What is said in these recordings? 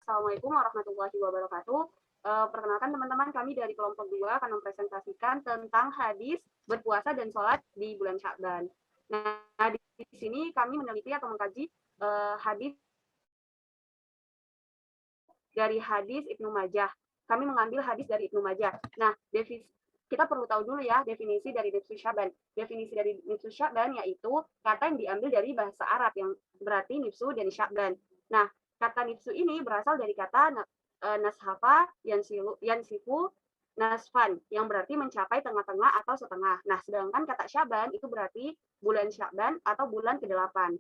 Assalamualaikum warahmatullahi wabarakatuh. Perkenalkan teman-teman, kami dari kelompok 2 akan mempresentasikan tentang hadis berpuasa dan sholat di bulan Sya'ban. Nah, di sini kami meneliti atau mengkaji hadis dari hadis Ibnu Majah. Kami mengambil hadis dari Ibnu Majah. Nah, kita perlu tahu dulu ya definisi dari nifsu Sya'ban. Definisi dari nifsu Sya'ban yaitu kata yang diambil dari bahasa Arab yang berarti nifsu dan Sya'ban. Nah, kata nifsu ini berasal dari kata nashafa yansifu nasfan yang berarti mencapai tengah-tengah atau setengah. Nah, sedangkan kata Sya'ban itu berarti bulan Sya'ban atau bulan ke-8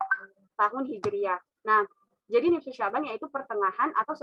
tahun Hijriah. Nah, jadi nifsu Sya'ban yaitu pertengahan atau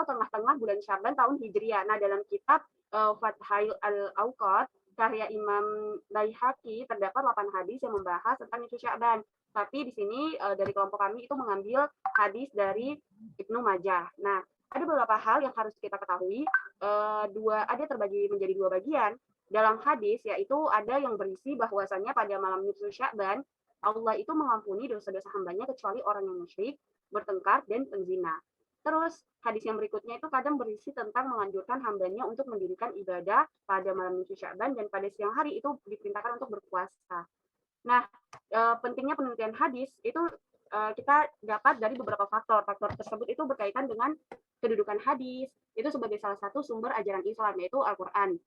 tengah-tengah bulan Sya'ban tahun Hijriah. Nah, dalam kitab Fathail al-Awqat karya Imam Baihaqi terdapat 8 hadis yang membahas tentang nifsu Sya'ban. Tapi di sini dari kelompok kami itu mengambil hadis dari Ibnu Majah. Nah, ada beberapa hal yang harus kita ketahui. Ada terbagi menjadi 2 bagian. Dalam hadis yaitu ada yang berisi bahwasannya pada malam nifsu Sya'ban Allah itu mengampuni dosa-dosa hambanya kecuali orang yang musyrik, bertengkar, dan penzina. Terus hadis yang berikutnya itu kadang berisi tentang menganjurkan hambanya untuk mendirikan ibadah pada malam nifsu Sya'ban dan pada siang hari itu diperintahkan untuk berpuasa. Nah, pentingnya penelitian hadis itu kita dapat dari beberapa faktor. Faktor tersebut itu berkaitan dengan kedudukan hadis, itu sebagai salah satu sumber ajaran Islam, yaitu Al-Quran,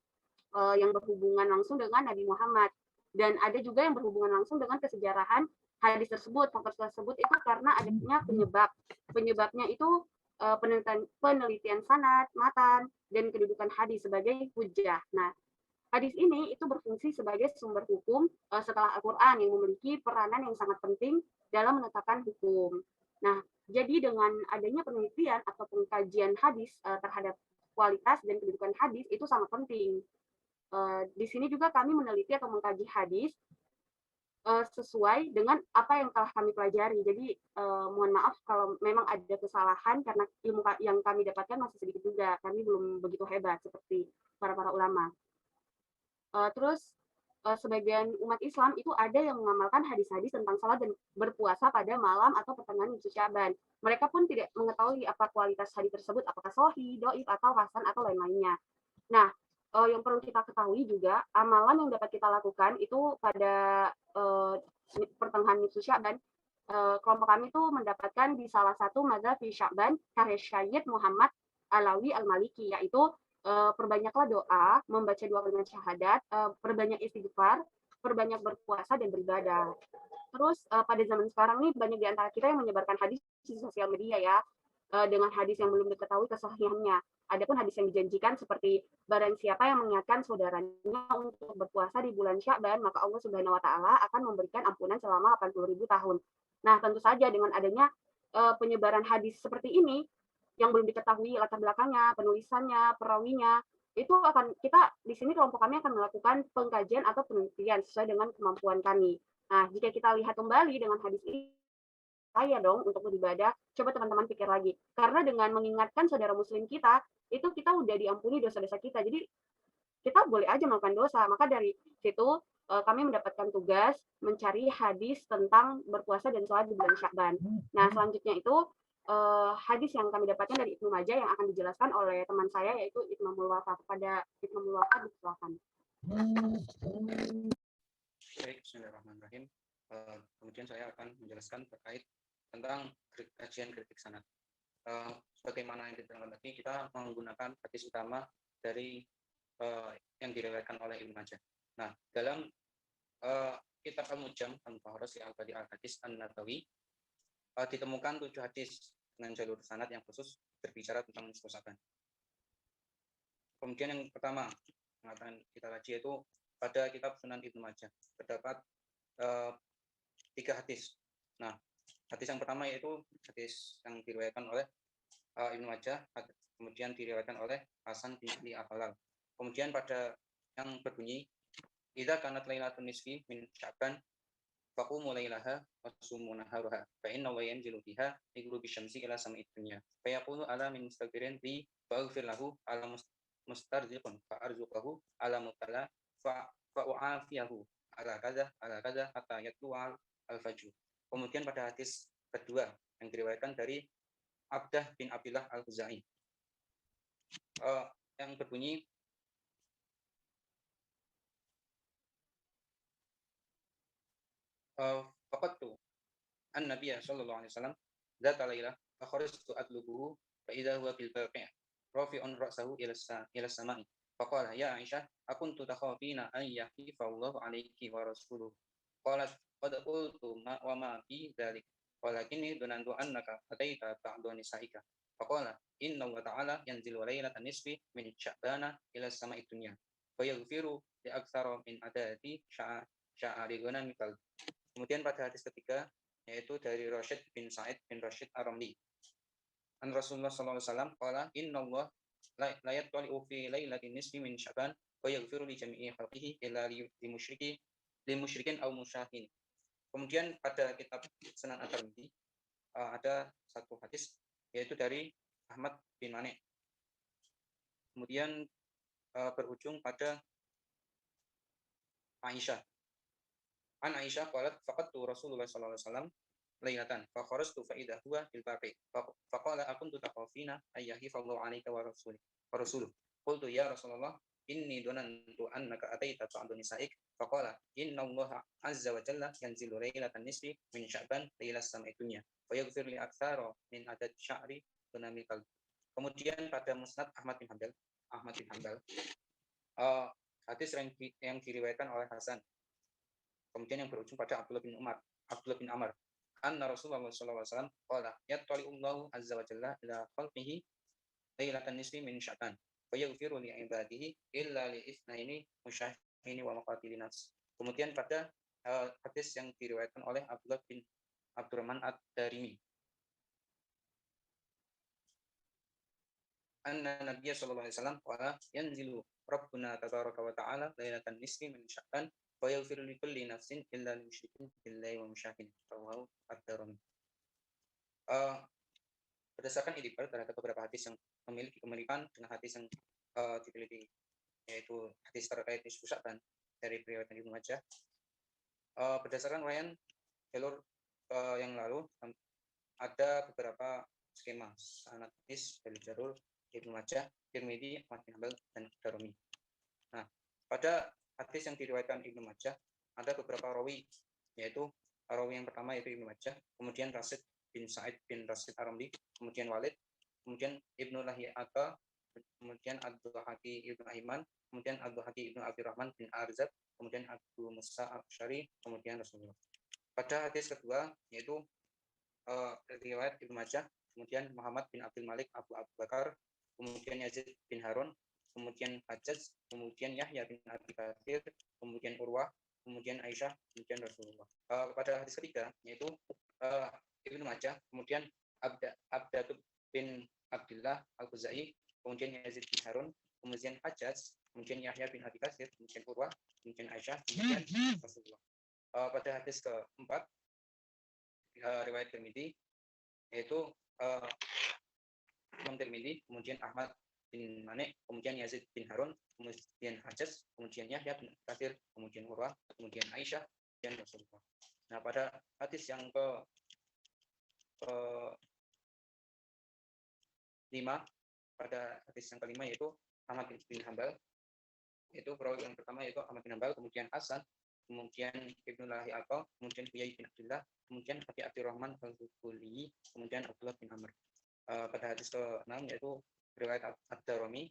yang berhubungan langsung dengan Nabi Muhammad. Dan ada juga yang berhubungan langsung dengan kesejarahan hadis tersebut. Faktor tersebut itu karena adanya penyebab. Penyebabnya itu penelitian sanad, matan, dan kedudukan hadis sebagai hujjah. Nah, hadis ini itu berfungsi sebagai sumber hukum setelah Al-Quran yang memiliki peranan yang sangat penting dalam menetapkan hukum. Nah, jadi dengan adanya penelitian atau pengkajian hadis terhadap kualitas dan kedudukan hadis itu sangat penting. Di sini juga kami meneliti atau mengkaji hadis sesuai dengan apa yang telah kami pelajari. Jadi mohon maaf kalau memang ada kesalahan karena ilmu yang kami dapatkan masih sedikit juga. Kami belum begitu hebat seperti para ulama. Terus sebagian umat Islam itu ada yang mengamalkan hadis-hadis tentang salat dan berpuasa pada malam atau pertengahan nifsu Sya'ban. Mereka pun tidak mengetahui apa kualitas hadis tersebut, apakah sahih, dhaif, atau hasan atau lain-lainnya. Nah, yang perlu kita ketahui juga, amalan yang dapat kita lakukan itu pada pertengahan nifsu Sya'ban, kelompok kami itu mendapatkan di salah satu mazhab fi Sya'ban karya Syed Muhammad Alawi Al-Maliki, yaitu perbanyaklah doa, membaca 2 kalimat syahadat, perbanyak istighfar, perbanyak berpuasa dan beribadah. Terus pada zaman sekarang nih banyak di antara kita yang menyebarkan hadis di sosial media ya, dengan hadis yang belum diketahui kesahihannya. Adapun hadis yang dijanjikan seperti barang siapa yang mengingatkan saudaranya untuk berpuasa di bulan Sya'ban, maka Allah Subhanahu wa taala akan memberikan ampunan selama 80.000 tahun. Nah, tentu saja dengan adanya penyebaran hadis seperti ini yang belum diketahui latar belakangnya, penulisannya, perawinya, itu akan kita di sini kelompok kami akan melakukan pengkajian atau penelitian sesuai dengan kemampuan kami. Nah, jika kita lihat kembali dengan hadis ini, saya dong untuk beribadah, coba teman-teman pikir lagi. Karena dengan mengingatkan saudara muslim kita, itu kita udah diampuni dosa-dosa kita. Jadi kita boleh aja melakukan dosa. Maka dari situ kami mendapatkan tugas mencari hadis tentang berpuasa dan sholat di bulan Sya'ban. Nah, selanjutnya itu hadis yang kami dapatkan dari Ibnu Majah yang akan dijelaskan oleh teman saya yaitu Imamul Wafa. Kepada Imamul Wafa disilakan. Baik, bismillahirrahmanirrahim. Kemudian saya akan menjelaskan terkait tentang kajian kritik sanad. Sebagaimana yang diterangkan tadi, kita menggunakan hadis utama dari yang diriwayatkan oleh Ibnu Majah. Nah, dalam kitab Al-Mujam Al-Mufaharas al-Badi al-Hadis An-Natawi ditemukan 7 hadis dengan jalur sanad yang khusus berbicara tentang nifsu Sya'ban. Kemudian yang pertama yang akan kita kaji yaitu pada kitab Sunan Ibnu Majah terdapat 3 hadis. Nah, hadis yang pertama yaitu hadis yang diriwayatkan oleh Ibnu Majah, kemudian diriwayatkan oleh Hasan bin Ali Al-Halal. Kemudian pada yang berbunyi, "Idza kanat lailatun nisfi min Sya'ban faqumu lailaha wa sumu naharuha fa inna wa yanzilu biha li ghurubi syamsi ila sama'id dunya fa yaqulu ala min mustaghfirin li faghfir lahu ala mustarziqun fa arzuqahu ala mutala fa u'afiyahu ala kaza hatta yatlu al-fajr." Kemudian pada hadis kedua yang diriwayatkan dari Abdah bin Abdullah Al-Khuzai, yang berbunyi faqadtu an-nabiyya sallallahu alaihi wasallam dzata lailah fa kharajtu atlubuhu fa idza huwa bil baqi' rafi'un ra'sahu ila as-sama'i faqala ya Aisyah akuntu takhafina an yahifa Allah 'alaiki wa rasuluhu qalat qad qultu ma wa ma fi dzalik walakinni dunantu annaka ataita ba'da nisa'ika faqala inna Allah ta'ala yanzilu lailatan nisfi min sya'bana ila as-sama'i dunya fa yaghfiru li aktsara min adati sya'ari ghanamikal. Kemudian pada hadis ketiga yaitu dari Rashid bin Sa'id bin Rashid Ar-Ramli. An Rasulullah sallallahu alaihi wasallam qala innallaha la yattali'u fi lailatin nisfi min Sya'ban wa yaghfiru li jami'i khalqihi illa li musyrikin aw musyahin. Kemudian pada kitab Sunan At-Tirmidzi ada satu hadis yaitu dari Ahmad bin Mane. Kemudian berujung pada Aisyah. An Aisyah qalat faqadtu Rasulullah sallallahu alaihi wasallam lailatan fa kharajtu fa idza huwa bil baqi fa qala akuntu taqafina ayyahi fallahu alayka wa rasuluh qultu ya Rasulullah inni donantu annaka ataita ba'da nisa'ik fa qala inna Allah azza wa jalla yanzilu lailatan nisfi min sya'ban ila as-sama'i dunya wa yaghfir li aktsara min adad sya'ri dunamikal. Kemudian pada Musnad Ahmad bin Hanbal hadis yang diriwayatkan oleh Hasan, kemudian yang berujung pada Abdullah bin Amr. Anna Rasulullah sallallahu alaihi wasallam qala yattali'ullahu azza wa jalla ila khalqihi lailatan nisfi min sya'ban wa yaghfiru li ibadihi illa li itsnaini musyahini wa maqatilin nas. Kemudian pada hadis yang diriwayatkan oleh Abdullah bin Abdurrahman Ad-Darimi, anna Nabiya sallallahu alaihi wasallam qala yanzilu Rabbuna tabaraka wa ta'ala lailatan nisfi min sya'ban wa yaghfiru li kulli nafsin illa lil musyrikin billahi wa musyrikin rawahu Ad-Darimi. Berdasarkan itibar terhadap beberapa hadis yang memiliki kemiripan dengan hadis yang diteliti, yaitu hadis terkait nisfu Sya'ban dari riwayat Ibnu Majah. Berdasarkan uraian jalur yang lalu ada beberapa skema sanad hadis dari jalur Ibnu Majah, Tirmidzi, Ahmad bin Hanbal, dan Darimi. Nah, pada hadis yang diriwayatkan Ibnu Majah ada beberapa rawi, yaitu rawi yang pertama yaitu Ibnu Majah, kemudian Rashid bin Sa'id bin Rashid Ar-Ramli, kemudian Walid, kemudian Ibnu Lahiyata, kemudian Abdul Hadi Ibnu Aiman, kemudian Abdul Hadi Ibnu Abdurrahman bin Arzab, kemudian Abu Musa Al-Syari, kemudian Rasulullah. Pada hadis kedua yaitu riwayat Ibnu Majah, kemudian Muhammad bin Abdul Malik Abu Bakar, kemudian Yazid bin Harun, kemudian Hajjaj, kemudian Yahya bin Abi Katsir, kemudian Urwah, kemudian Aisyah, kemudian Rasulullah. Pada hadis ketiga yaitu Ibnu Majah, kemudian Abdatu bin Abdullah Al-Khuzai, kemudian Yazid bin Harun, kemudian Hajjaj, kemudian Yahya bin Abi Katsir, kemudian Urwah, kemudian Aisyah, kemudian Rasulullah. Pada hadis keempat riwayat Tirmidzi yaitu Imam Tirmidzi, kemudian Ahmad bin Mane, kemudian Yazid bin Harun, kemudian Hajjaj, kemudian Yahya bin Katsir, kemudian Urwah, kemudian Aisyah, dan Rasulullah. Nah, pada hadis yang ke 5, pada hadis yang kelima yaitu Ahmad bin Hanbal, yaitu perawi yang pertama yaitu Ahmad bin Hanbal, kemudian Hasan, kemudian Ibnu Lahiyata, kemudian Huyai bin Abdullah, kemudian Abi Abdurrahman Al-Hukuli, kemudian Abdullah bin Amr. Pada hadis ke-6 yaitu riwayat Ad-Darimi,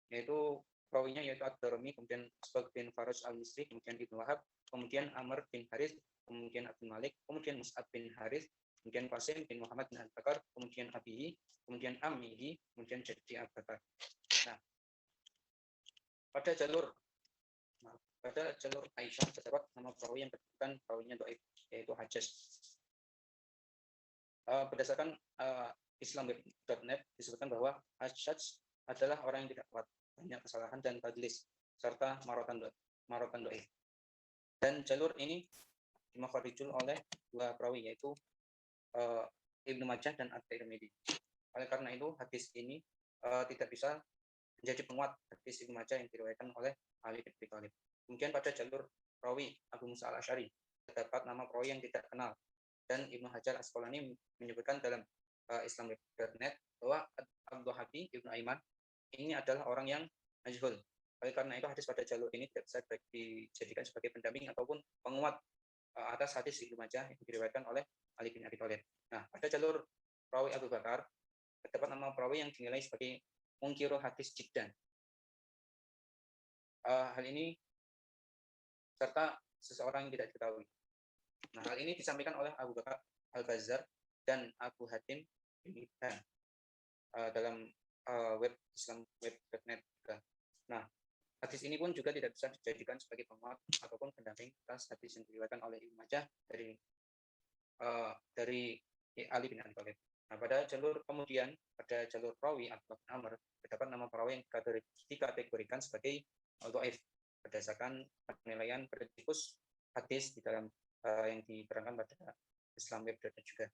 yaitu perawinya yaitu Ad-Darimi, kemudian Asbaq bin Faraj Al-Misri, kemudian Ibnu Wahab, kemudian Amr bin Haris, kemudian Abdul Malik, kemudian Mus'ab bin Haris, kemudian Qasim bin Muhammad bin Al-Bakar, kemudian Abihi, kemudian Ammihi, kemudian Jaddi Al-Bakar. Nah, pada jalur Aisyah terdapat nama perawi yang disebutkan perawinya dhaif, yaitu Hajjaj. Berdasarkan Islam.net disebutkan bahwa Hajjaj adalah orang yang tidak kuat, banyak kesalahan dan tadlis, serta marotan dhaif. Dan jalur ini dimakharijul oleh dua perawi yaitu Ibnu Majah dan At-Tirmidzi. Oleh karena itu hadis ini tidak bisa menjadi penguat hadis Ibnu Majah yang diriwayatkan oleh Ali bin Abi Thalib. Kemudian pada jalur perawi Abu Musa Al-Asy'ari terdapat nama perawi yang tidak kenal, dan Ibnu Hajar Asqalani menyebutkan dalam islamweb.net bahwa Abdul Ibnu Aiman ini adalah orang yang majhul. Oleh karena itu hadis pada jalur ini tidak bisa dijadikan sebagai pendamping ataupun penguat atas hadis Ibnu Majah yang diriwayatkan oleh Ali bin Abi Thalib. Nah, pada jalur perawi Abu Bakar terdapat nama perawi yang dinilai sebagai mungkirul hadis jiddan. Hal ini serta seseorang yang tidak diketahui. Nah, hal ini disampaikan oleh Abu Bakar Al-Bazzar dan Abu Hatim bin Hibban dalam web islamweb.net. Nah, hadis ini pun juga tidak bisa dijadikan sebagai penguat ataupun pendamping atas hadis yang diriwayatkan oleh Ibnu Majah dari Ali bin Abi Thalib. Nah, pada jalur perawi Abdullah bin Amr terdapat nama perawi yang dikategorikan sebagai dhaif berdasarkan penilaian kritikus hadis di dalam yang diterangkan pada islamweb.net juga.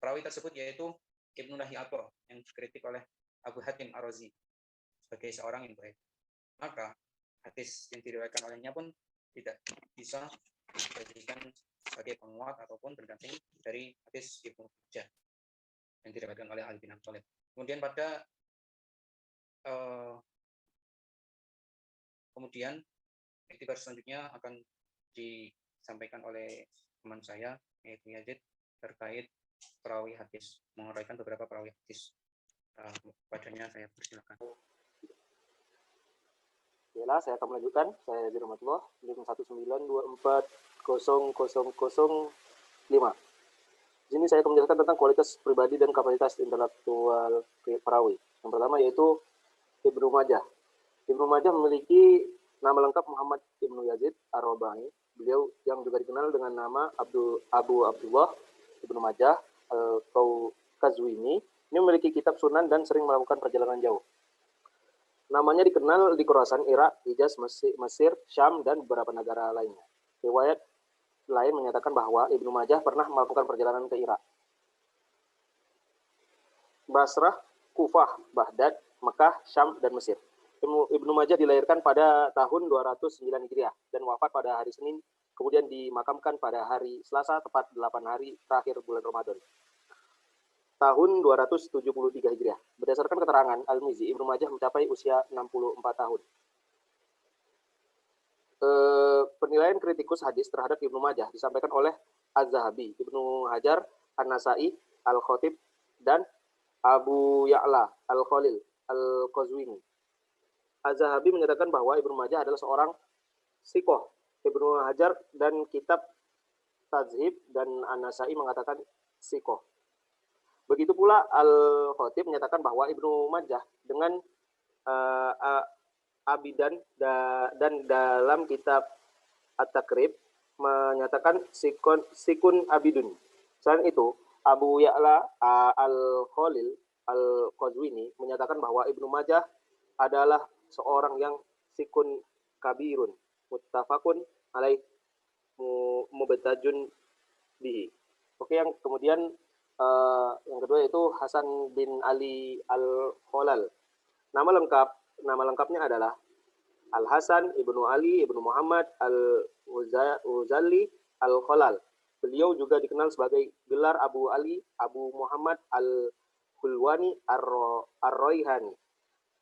Perawi tersebut yaitu Ibnu Lahiyatullah yang dikritik oleh Abu Hatim Ar-Razi sebagai seorang yang baik. Maka hadis yang diriwayatkan olehnya pun tidak bisa dijadikan sebagai penguat ataupun pendamping dari hadis Ibnu Majah yang diriwayatkan oleh Ali bin Abi Thalib. Kemudian kemudian iktibar selanjutnya akan disampaikan oleh teman saya yaitu Yazid terkait perawi hadis, menguraikan beberapa perawi hadis. Padanya saya persilakan. Baiklah, saya akan melanjutkan. Saya Yazid Rahmatullah, NIM 192400005. Di sini saya akan menjelaskan tentang kualitas pribadi dan kapasitas intelektual perawi. Yang pertama yaitu Ibnu Majah. Ibnu Majah memiliki nama lengkap Muhammad Ibnu Yazid Ar-Raba'i. Beliau yang juga dikenal dengan nama Abu Abdullah Ibnu Majah Al-Qazwini. Ini memiliki kitab sunan dan sering melakukan perjalanan jauh. Namanya dikenal di Khurasan, Irak, Hijaz, Mesir, Syam, dan beberapa negara lainnya. Riwayat lain menyatakan bahwa Ibnu Majah pernah melakukan perjalanan ke Irak, Basrah, Kufah, Baghdad, Mekah, Syam, dan Mesir. Ibnu Majah dilahirkan pada tahun 209 Hijriah dan wafat pada hari Senin, kemudian dimakamkan pada hari Selasa tepat 8 hari terakhir bulan Ramadan tahun 273 Hijriah. Berdasarkan keterangan Al-Mizzi, Ibnu Majah mencapai usia 64 tahun. Penilaian kritikus hadis terhadap Ibnu Majah disampaikan oleh Az-Zahabi, Ibnu Hajar, An-Nasai, Al-Khatib, dan Abu Ya'la Al-Khalil Al-Qazwini. Az-Zahabi menyatakan bahwa Ibnu Majah adalah seorang sikoh. Ibnu Hajar dan kitab Tazhib dan An-Nasai mengatakan sikoh. Begitu pula Al-Khatib menyatakan bahwa Ibnu Majah dengan Abidan dan dalam kitab At-Takrib menyatakan sikun abidun. Selain itu, Abu Ya'la Al-Khalil Al-Qazwini menyatakan bahwa Ibnu Majah adalah seorang yang sikun kabirun, muttafaqun alaih mubtajun bihi. Oke, yang kemudian yang kedua yaitu Hasan bin Ali Al-Khalal. Nama lengkapnya adalah Al-Hasan Ibnu Ali Ibnu Muhammad Al-Uzali Al-Khalal. Beliau juga dikenal sebagai gelar Abu Ali Abu Muhammad Al-Hulwani Ar-Royhani.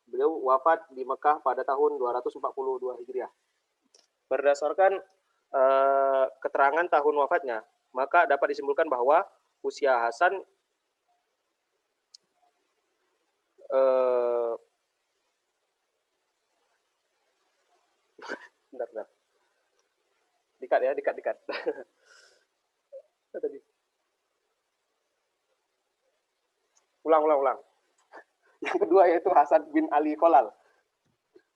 Beliau wafat di Mekah pada tahun 242 Hijriah. Berdasarkan keterangan tahun wafatnya, maka dapat disimpulkan bahwa usia Hasan bentar. Dikat. Tadi. Ulang. Yang kedua yaitu Hasan bin Ali Khalal.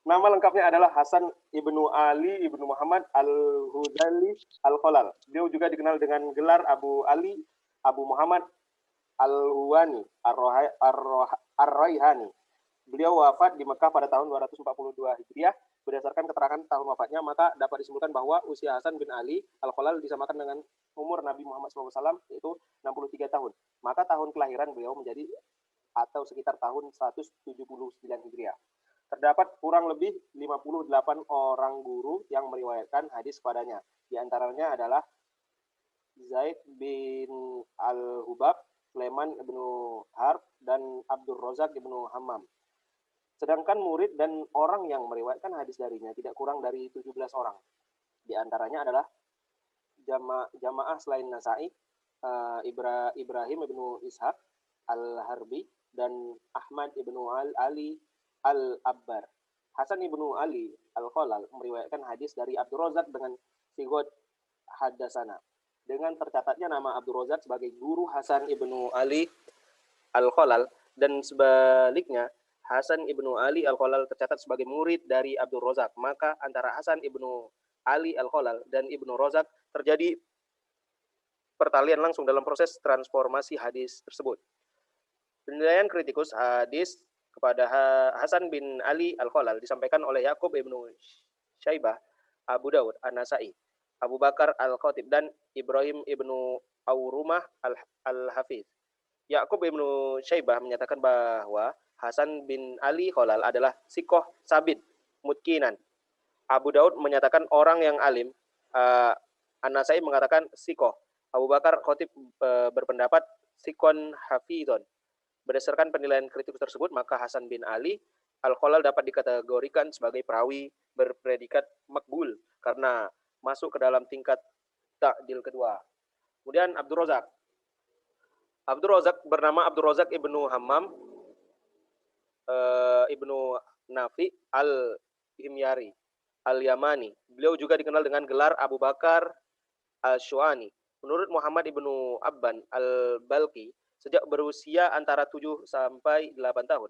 Nama lengkapnya adalah Hasan Ibnu Ali Ibnu Muhammad Al-Huzali Al-Khalal. Beliau juga dikenal dengan gelar Abu Ali Abu Muhammad Al-Huwani Ar-Royhani. Beliau wafat di Mekah pada tahun 242 Hijriah. Berdasarkan keterangan tahun wafatnya, maka dapat disimpulkan bahwa usia Hasan bin Ali Al-Khalal disamakan dengan umur Nabi Muhammad SAW, yaitu 63 tahun. Maka tahun kelahiran beliau menjadi atau sekitar tahun 179 Hijriah. Terdapat kurang lebih 58 orang guru yang meriwayatkan hadis padanya. Di antaranya adalah Zaid bin Al-Hubab, Sulaiman ibnu Harb, dan Abdul Razak ibnu Hammam. Sedangkan murid dan orang yang meriwayatkan hadis darinya tidak kurang dari 17 orang. Di antaranya adalah jamaah selain Nasai, Ibrahim ibnu Ishaq al-Harbi, dan Ahmad ibnu Ali al-Abbar. Hasan ibnu Ali al-Khalal meriwayatkan hadis dari Abdul Razak dengan sigot hadasana, dengan tercatatnya nama Abdul Razak sebagai guru Hasan ibnu Ali al-Khalal, dan sebaliknya Hasan ibnu Ali al-Khalal tercatat sebagai murid dari Abdul Razak. Maka antara Hasan ibnu Ali al-Khalal dan Ibnu Razak terjadi pertalian langsung dalam proses transformasi hadis tersebut. Penilaian kritikus hadis kepada Hasan bin Ali al-Khalal disampaikan oleh Yakub ibnu Syaibah, Abu Daud An-Nasai, Abu Bakar al-Khatib, dan Ibrahim ibnu Aurumah al-Hafiz. Yakub ibnu Syaibah menyatakan bahwa Hasan bin Ali Khalal adalah sikoh sabit mutkinan. Abu Daud menyatakan orang yang alim. An-Nasai mengatakan sikoh. Abu Bakar Khatib berpendapat sikon hafidhon. Berdasarkan penilaian kritikus tersebut, maka Hasan bin Ali al-Khalal dapat dikategorikan sebagai perawi berpredikat makbul karena masuk ke dalam tingkat ta'dil kedua. Kemudian Abdul Razak bernama Abdul Razak ibnu Hammam ibnu Nafi al-Himyari al-Yamani. Beliau juga dikenal dengan gelar Abu Bakar al-Shu'ani. Menurut Muhammad ibnu Abban al-Balqi, sejak berusia antara 7 sampai 8 tahun,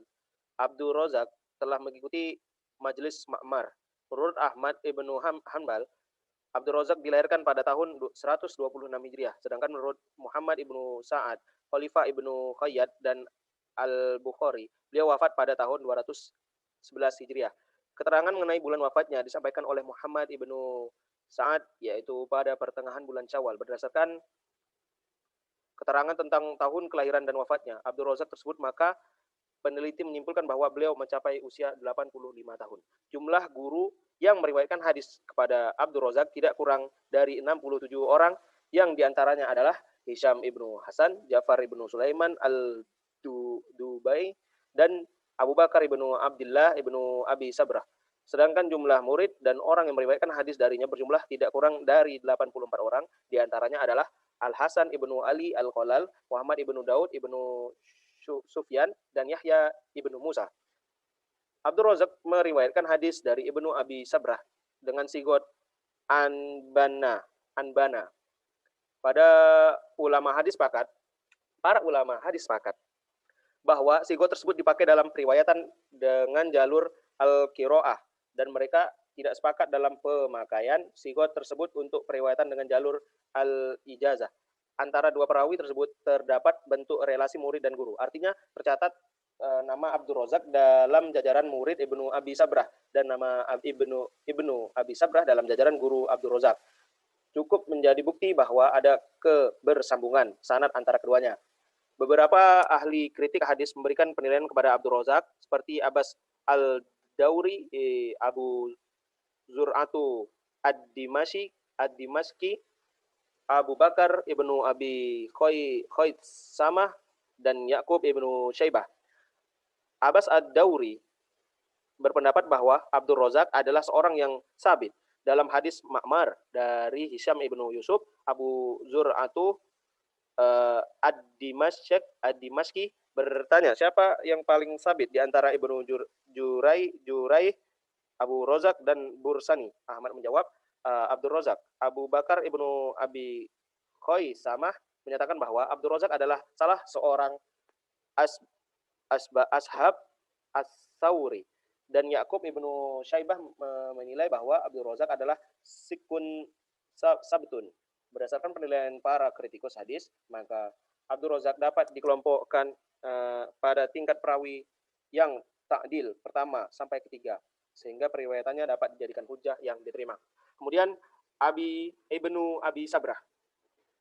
Abdul Razak telah mengikuti majelis Ma'mar. Menurut Ahmad ibnu Hanbal, Abdul Razak dilahirkan pada tahun 126 Hijriah. Sedangkan menurut Muhammad ibnu Sa'ad, Khalifah ibnu Khayyat, dan Al-Bukhari, beliau wafat pada tahun 211 Hijriah. Keterangan mengenai bulan wafatnya disampaikan oleh Muhammad ibnu Sa'ad, yaitu pada pertengahan bulan Syawal. Berdasarkan keterangan tentang tahun kelahiran dan wafatnya Abdul Razak tersebut, maka peneliti menyimpulkan bahwa beliau mencapai usia 85 tahun. Jumlah guru yang meriwayatkan hadis kepada Abdul Razak tidak kurang dari 67 orang, yang diantaranya adalah Hisham ibnu Hasan, Ja'far ibnu Sulaiman al-Dubai, dan Abu Bakar ibnu Abdullah ibnu Abi Sabrah. Sedangkan jumlah murid dan orang yang meriwayatkan hadis darinya berjumlah tidak kurang dari 84 orang. Di antaranya adalah Al-Hasan ibnu Ali al-Khalal, Muhammad ibnu Daud ibnu Sufyan, dan Yahya ibnu Musa. Abdul Razak meriwayatkan hadis dari Ibnu Abi Sabrah dengan sigot Anbana. Para ulama hadis sepakat bahwa sigot tersebut dipakai dalam periwayatan dengan jalur al-qiraah, dan mereka tidak sepakat dalam pemakaian sigot tersebut untuk periwayatan dengan jalur al-ijazah. Antara dua perawi tersebut terdapat bentuk relasi murid dan guru. Artinya tercatat nama Abdul Razak dalam jajaran murid Ibnu Abi Sabrah dan nama Ibnu Abi Sabrah dalam jajaran guru Abdul Razak. Cukup menjadi bukti bahwa ada kebersambungan sanad antara keduanya. Beberapa ahli kritik hadis memberikan penilaian kepada Abdul Razak seperti Abbas al-Dauri, Abu Zur'atu ad-Dimashqi, Abu Bakar ibnu Abi Khaitsamah, dan Yakub ibnu Syaibah. Abbas ad-Dauri berpendapat bahwa Abdul Razak adalah seorang yang sabit. Dalam hadis Ma'mar dari Hisham ibnu Yusuf, Abu Zur'atu ad-Dimashqi bertanya, siapa yang paling sabit di antara Ibnu Jurai, Abu Razak, dan Bursani? Ahmad menjawab, Abdul Razak. Abu Bakar ibnu Abi Khaitsamah menyatakan bahwa Abdul Razak adalah salah seorang ashab as-Sauri, dan Yakub ibnu Syaibah menilai bahwa Abdul Razak adalah sikun sabtun. Berdasarkan penilaian para kritikus hadis, maka Abdul Razak dapat dikelompokkan pada tingkat perawi yang ta'dil pertama sampai ketiga, sehingga periwayatannya dapat dijadikan hujah yang diterima. Kemudian Ibnu Abi Sabrah.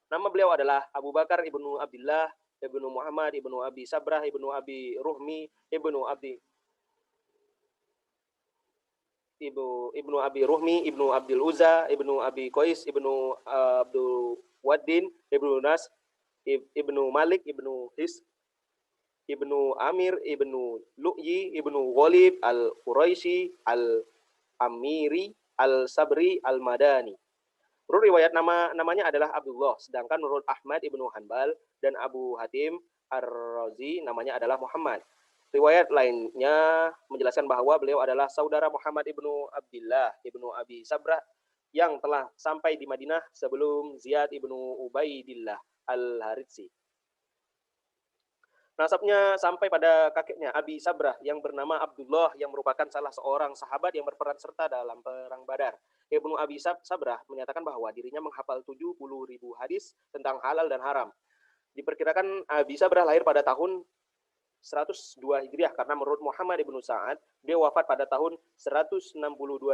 Nama beliau adalah Abu Bakar ibnu Abdullah ibnu Muhammad ibnu Abi Sabrah ibnu Abi Ruhmi ibnu Abi Ruhmi ibnu Abdul Uzza ibnu Abi Qais ibnu Abdul Waddin ibnu Nas ibnu Malik, ibnu His, ibnu Amir, ibnu Lu'yi, ibnu Ghalib, al-Quraisy, al-Amiri, al-Sabri, al-Madani. Menurut riwayat namanya adalah Abdullah, sedangkan menurut Ahmad ibnu Hanbal dan Abu Hatim Ar-Razi namanya adalah Muhammad. Riwayat lainnya menjelaskan bahwa beliau adalah saudara Muhammad ibnu Abdullah ibnu Abi Sabrah yang telah sampai di Madinah sebelum Ziyad ibnu Ubaidillah al-Haritsi. Nasabnya sampai pada kakeknya Abi Sabrah yang bernama Abdullah yang merupakan salah seorang sahabat yang berperan serta dalam perang Badar. Ibnu Abi Sabrah menyatakan bahwa dirinya menghafal 70.000 hadis tentang halal dan haram. Diperkirakan Abi Sabrah lahir pada tahun 102 Hijriah karena menurut Muhammad ibnu Sa'ad, dia wafat pada tahun 162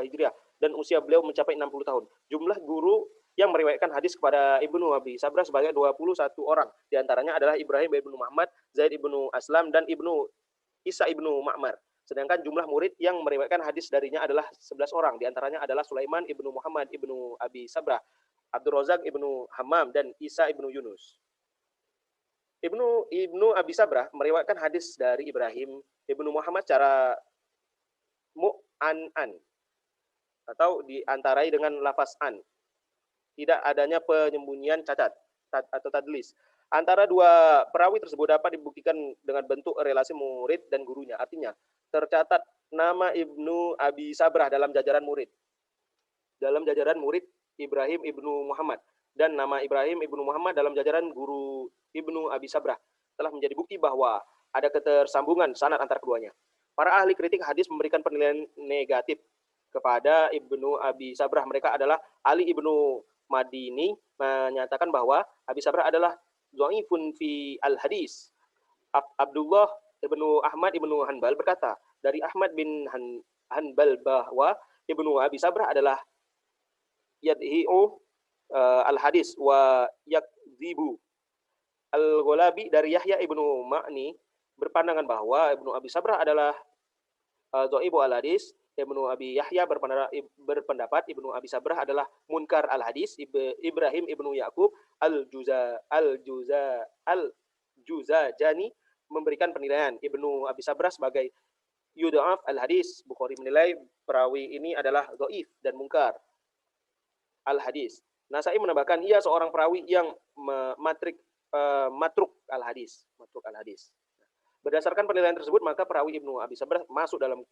Hijriah dan usia beliau mencapai 60 tahun. Jumlah guru yang meriwayatkan hadis kepada Ibnu Abi Sabrah sebanyak 21 orang. Di antaranya adalah Ibrahim ibnu Muhammad, Zaid ibnu Aslam, dan Ibnu Isa ibnu Ma'mar. Sedangkan jumlah murid yang meriwayatkan hadis darinya adalah 11 orang. Di antaranya adalah Sulaiman ibnu Muhammad ibnu Abi Sabrah, Abdul Razak ibnu Hammam, dan Isa ibnu Yunus. Ibnu Abi Sabrah meriwayatkan hadis dari Ibrahim ibnu Muhammad secara mu'an'an atau diantarai dengan lafaz an. Tidak adanya penyembunyian cacat atau tadlis. Antara dua perawi tersebut dapat dibuktikan dengan bentuk relasi murid dan gurunya. Artinya, tercatat nama Ibnu Abi Sabrah dalam jajaran murid. Dalam jajaran murid Ibrahim ibnu Muhammad. Dan nama Ibrahim ibnu Muhammad dalam jajaran guru Ibnu Abi Sabrah. Telah menjadi bukti bahwa ada ketersambungan sanad antar keduanya. Para ahli kritik hadis memberikan penilaian negatif kepada Ibnu Abi Sabrah. Mereka adalah Ali ibnu Madini menyatakan bahwa Abi Sabrah adalah dhaifun fi al-hadis. Abdullah ibnu Ahmad ibnu Hanbal berkata dari Ahmad bin Hanbal bahwa Ibnu Abi Sabrah adalah yadhi'u al-hadis wa yakdzibu. Al-Ghalabi dari Yahya ibnu Ma'ni berpandangan bahwa Ibnu Abi Sabrah adalah dhaifu al-hadis. Ibnu Abi Yahya berpendapat Ibnu Abi Sabrah adalah munkar al-hadis. Ibrahim ibnu Yaqub al-Juzajani memberikan penilaian Ibnu Abi Sabrah sebagai yudha'af al-hadis. Bukhari menilai perawi ini adalah dhaif dan munkar al-hadis. Nasai menambahkan ia seorang perawi yang matruk al-hadis. Berdasarkan penilaian tersebut, maka perawi Ibnu Abi Sabrah masuk dalam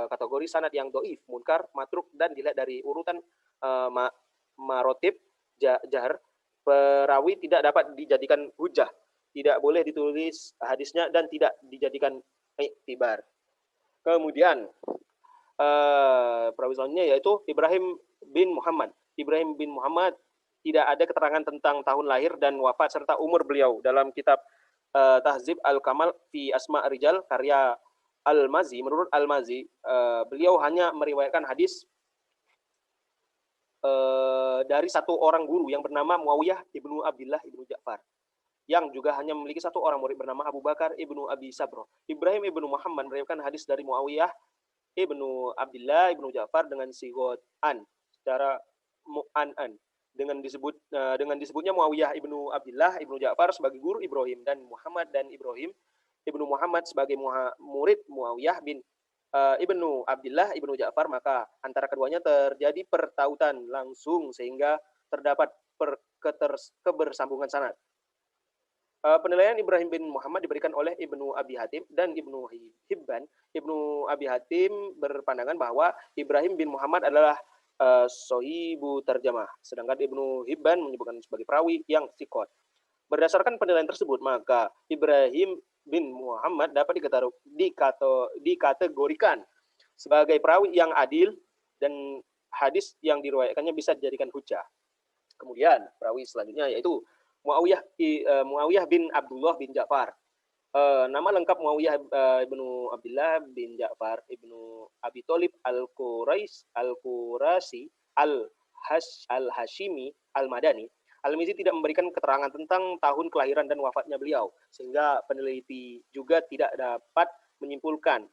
kategori sanad yang dhaif, munkar, matruk, dan dilihat dari urutan marotib jahr, perawi tidak dapat dijadikan hujah, tidak boleh ditulis hadisnya, dan tidak dijadikan iktibar. Kemudian perawi selanjutnya yaitu Ibrahim bin Muhammad. Ibrahim bin Muhammad tidak ada keterangan tentang tahun lahir dan wafat serta umur beliau dalam kitab Tahzib Al-Kamal fi Asma' Rijal karya Al-Mazi. Menurut Al-Mazi, beliau hanya meriwayatkan hadis dari satu orang guru yang bernama Muawiyah ibnu Abdullah ibnu Ja'far, yang juga hanya memiliki satu orang murid bernama Abu Bakar ibnu Abi Sabrah. Ibrahim ibnu Muhammad meriwayatkan hadis dari Muawiyah ibnu Abdullah ibnu Ja'far dengan sigot an, secara mu'an-an. Dengan disebutnya Muawiyah ibnu Abdullah ibnu Ja'far sebagai guru Ibrahim dan Ibrahim ibnu Muhammad sebagai murid Muawiyah bin ibnu Abdullah ibnu Ja'far, maka antara keduanya terjadi pertautan langsung sehingga terdapat kebersambungan sanad. Penilaian Ibrahim bin Muhammad diberikan oleh Ibnu Abi Hatim dan Ibnu Hibban. Ibnu Abi Hatim berpandangan bahwa Ibrahim bin Muhammad adalah sohibu terjemah, sedangkan Ibnu Hibban menyebutkan sebagai perawi yang thiqat. Berdasarkan penilaian tersebut, maka Ibrahim bin Muhammad dapat dikategorikan sebagai perawi yang adil dan hadis yang diriwayatkannya bisa dijadikan hujah. Kemudian perawi selanjutnya yaitu Muawiyah bin Abdullah bin Ja'far. Nama lengkap Muawiyah ibnu Abdullah bin Ja'far ibnu Abi Thalib al-Qurasi al-Hashimi al-Madani. Al-Mizi tidak memberikan keterangan tentang tahun kelahiran dan wafatnya beliau, sehingga peneliti juga tidak dapat menyimpulkan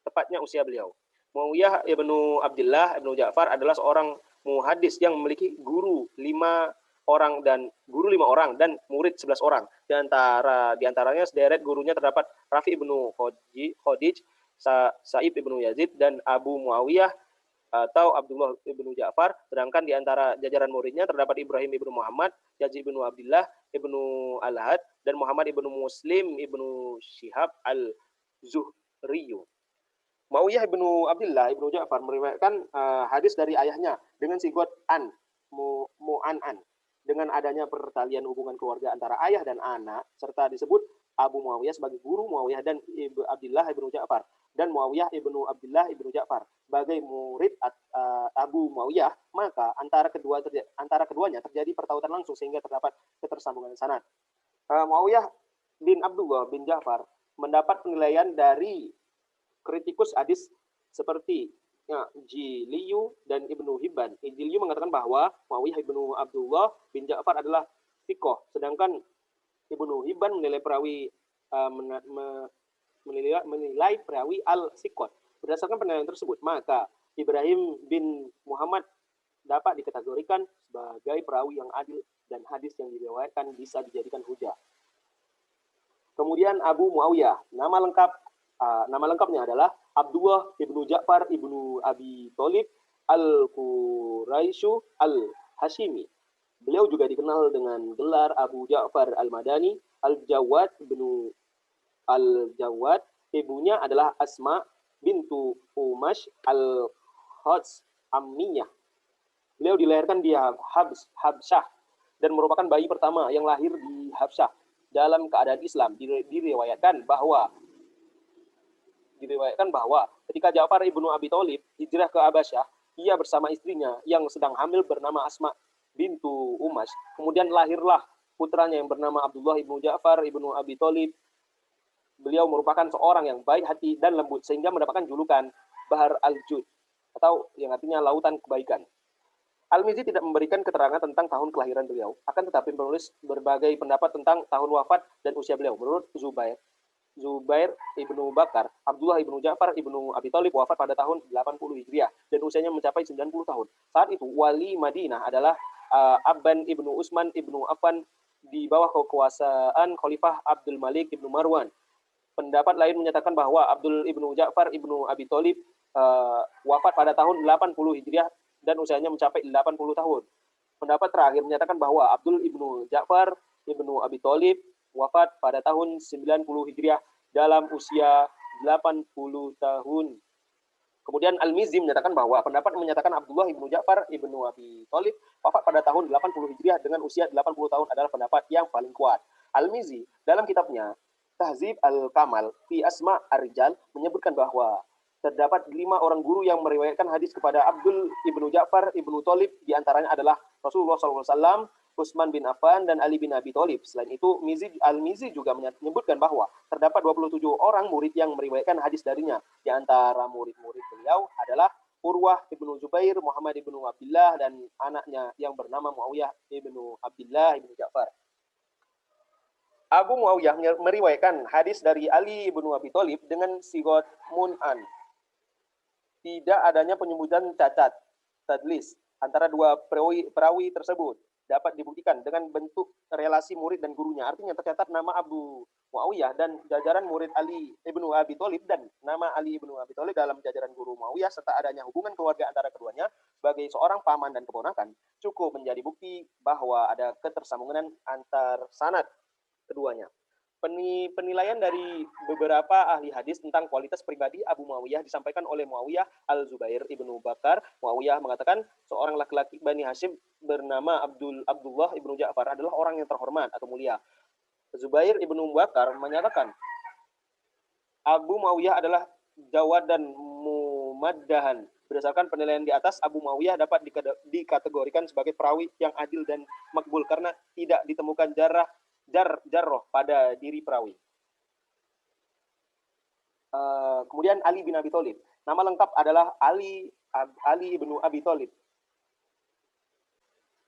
tepatnya usia beliau. Muawiyah ibnu Abdullah ibnu Ja'far adalah seorang muhaddis yang memiliki guru 5 orang dan guru 5 orang dan murid 11 orang. Di antaranya sederet gurunya terdapat Rafi ibnu Khadij, Sa'ib ibnu Yazid dan Abu Muawiyah atau Abdullah ibnu Ja'far. Sedangkan di antara jajaran muridnya terdapat Ibrahim ibnu Muhammad, Yazid ibnu Abdullah ibnu Al-Had dan Muhammad ibnu Muslim ibnu Syihab al-Zuhriyu. Muawiyah ibnu Abdullah ibnu Ja'far meriwayatkan hadis dari ayahnya dengan sigot mu'an'an, dengan adanya pertalian hubungan keluarga antara ayah dan anak, serta disebut Abu Muawiyah sebagai guru Muawiyah dan Abdullah ibnu Ja'far, dan Muawiyah ibnu Abdullah ibnu Ja'far sebagai murid Abu Muawiyah, maka antara keduanya terjadi pertautan langsung sehingga terdapat ketersambungan sanad. Muawiyah bin Abdullah bin Ja'far mendapat penilaian dari kritikus hadis seperti Jiliyu dan Ibnu Hibban. Jiliyu mengatakan bahwa Muawiyah ibnu Abdullah bin Ja'far adalah thiqah, sedangkan Ibnu Hibban menilai perawi menilai perawi al-thiqat. Berdasarkan penilaian tersebut, maka Ibrahim bin Muhammad dapat dikategorikan sebagai perawi yang adil dan hadis yang diriwayatkan bisa dijadikan hujah. Kemudian Abu Muawiyah, nama lengkapnya adalah Abdullah ibnu Ja'far ibnu Abi Thalib al-Quraisyu al-Hashimi. Beliau juga dikenal dengan gelar Abu Ja'far al-Madani al-Jawad ibnu al-Jawad. Ibunya adalah Asma bintu Umash al-Khazamiyah. Beliau dilahirkan di Habsyah dan merupakan bayi pertama yang lahir di Habsyah dalam keadaan Islam. Diriwayatkan bahwa ketika Ja'far ibnu Abi Thalib hijrah ke Habasyah, ia bersama istrinya yang sedang hamil bernama Asma bintu Umash. Kemudian lahirlah putranya yang bernama Abdullah ibnu Ja'far ibnu Abi Thalib. Beliau merupakan seorang yang baik hati dan lembut sehingga mendapatkan julukan Bahar al-Jud atau yang artinya lautan kebaikan. Al-Mizzi tidak memberikan keterangan tentang tahun kelahiran beliau, akan tetapi menulis berbagai pendapat tentang tahun wafat dan usia beliau. Menurut Zubair ibnu Bakar, Abdullah ibnu Ja'far ibnu Abi Thalib wafat pada tahun 80 Hijriah dan usianya mencapai 90 tahun. Saat itu wali Madinah adalah Abban ibnu Utsman ibnu Affan di bawah kekuasaan Khalifah Abdul Malik ibnu Marwan. Pendapat lain menyatakan bahwa Abdul ibnu Ja'far ibnu Abi Thalib wafat pada tahun 80 Hijriah dan usianya mencapai 80 tahun. Pendapat terakhir menyatakan bahwa Abdul ibnu Ja'far ibnu Abi Thalib wafat pada tahun 90 Hijriah dalam usia 80 tahun. Kemudian Al-Mizzi menyatakan bahwa pendapat menyatakan Abdullah ibnu Ja'far ibnu Abi Thalib wafat pada tahun 80 Hijriah dengan usia 80 tahun adalah pendapat yang paling kuat. Al-Mizzi dalam kitabnya Tahzib Al-Kamal fi Asma' Ar-Rijal menyebutkan bahwa terdapat 5 orang guru yang meriwayatkan hadis kepada Abdul ibnu Ja'far ibnu Thalib, di antaranya adalah Rasulullah SAW, Utsman bin Affan, dan Ali bin Abi Thalib. Selain itu, Al-Mizzi juga menyebutkan bahwa terdapat 27 orang murid yang meriwayatkan hadis darinya. Di antara murid-murid beliau adalah Urwah ibnu Zubair, Muhammad ibnu Abdullah, dan anaknya yang bernama Muawiyah ibnu Abdullah ibnu Ja'far. Abu Muawiyah meriwayatkan hadis dari Ali ibnu Abi Thalib dengan sigot mun'an. Tidak adanya penyebutan cacat, tadlis, antara dua perawi tersebut dapat dibuktikan dengan bentuk relasi murid dan gurunya. Artinya tercatat nama Abu Muawiyah dan jajaran murid Ali ibnu Abi Thalib dan nama Ali ibnu Abi Thalib dalam jajaran guru Muawiyah, serta adanya hubungan keluarga antara keduanya sebagai seorang paman dan keponakan cukup menjadi bukti bahwa ada ketersambungan antar sanad keduanya. Penilaian dari beberapa ahli hadis tentang kualitas pribadi Abu Muawiyah disampaikan oleh Muawiyah al-Zubair ibnu Bakar. Muawiyah mengatakan seorang laki-laki Bani Hashim bernama Abdullah ibnu Ja'far adalah orang yang terhormat atau mulia. Zubair ibnu Bakar menyatakan Abu Muawiyah adalah jawad dan mumaddahan. Berdasarkan penilaian di atas, Abu Muawiyah dapat dikategorikan sebagai perawi yang adil dan makbul karena tidak ditemukan jarroh pada diri perawi. Kemudian Ali bin Abi Thalib. Nama lengkap adalah Ali ibnu Abi Thalib.